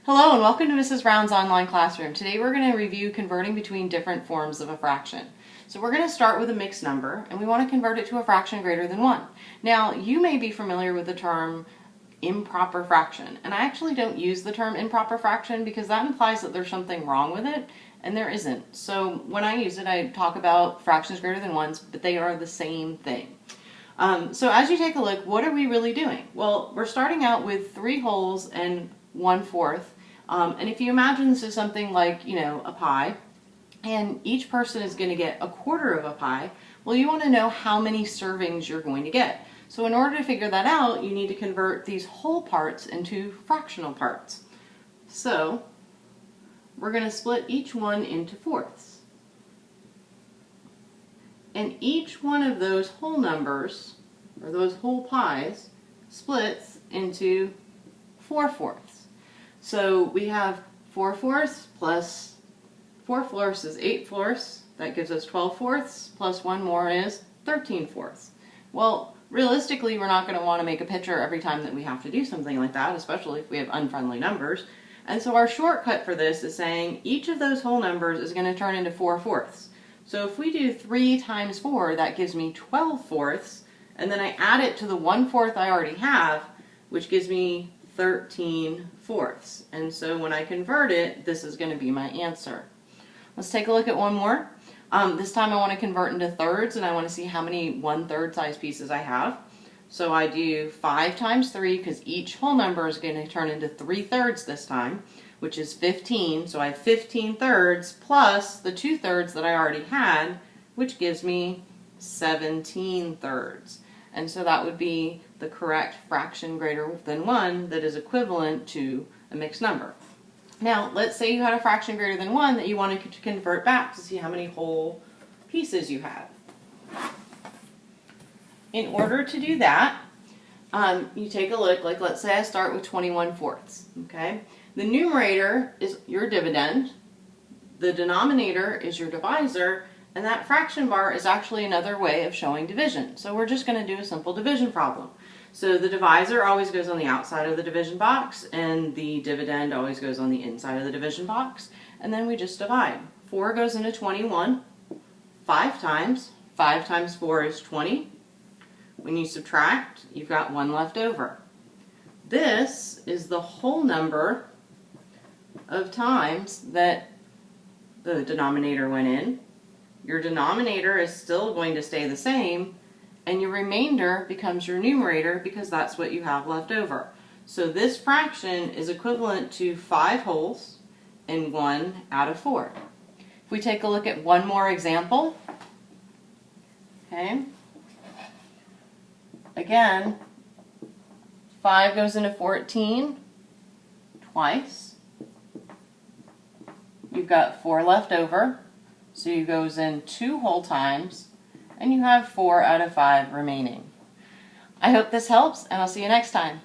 Hello and welcome to Mrs. Brown's online classroom. Today we're going to review converting between different forms of a fraction. So we're going to start with a mixed number and we want to convert it to a fraction greater than 1. Now you may be familiar with the term improper fraction, and I actually don't use the term improper fraction because that implies that there's something wrong with it, and there isn't. So when I use it I talk about fractions greater than 1s, but they are the same thing. So as you take a look, what are we really doing? Well, we're starting out with 3 wholes and 1/4. And if you imagine this is something like, a pie, and each person is going to get 1/4 of a pie, well, you want to know how many servings you're going to get. So in order to figure that out, you need to convert these whole parts into fractional parts. So we're going to split each one into fourths. And each one of those whole numbers, or those whole pies, splits into 4/4. So we have 4/4 plus 4/4 is 8/4. That gives us 12/4 plus one more is 13/4. Well, realistically, we're not going to want to make a picture every time that we have to do something like that, especially if we have unfriendly numbers. And so our shortcut for this is saying each of those whole numbers is going to turn into 4/4. So if we do 3 times 4, that gives me 12/4, and then I add it to the 1/4 I already have, which gives me 13/4. And so when I convert it, this is going to be my answer. Let's take a look at one more. This time I want to convert into thirds, and I want to see how many 1/3 size pieces I have. So I do 5 times 3, because each whole number is going to turn into 3/3 this time, which is 15. So I have 15/3 plus the 2/3 that I already had, which gives me 17/3. And so that would be the correct fraction greater than 1 that is equivalent to a mixed number. Now, let's say you had a fraction greater than 1 that you wanted to convert back to see how many whole pieces you had. In order to do that, you take a look, like let's say I start with 21/4. Okay? The numerator is your dividend, the denominator is your divisor, and that fraction bar is actually another way of showing division. So we're just going to do a simple division problem. So the divisor always goes on the outside of the division box, and the dividend always goes on the inside of the division box, and then we just divide. 4 goes into 21 5 times. 5 times 4 is 20. When you subtract, you've got 1 left over. This is the whole number of times that the denominator went in. Your denominator is still going to stay the same, and your remainder becomes your numerator because that's what you have left over. So this fraction is equivalent to 5 wholes and 1 out of 4. If we take a look at one more example, okay, again, 5 goes into 14 twice. You've got 4 left over, so it goes in 2 whole times, and you have 4 out of 5 remaining. I hope this helps, and I'll see you next time.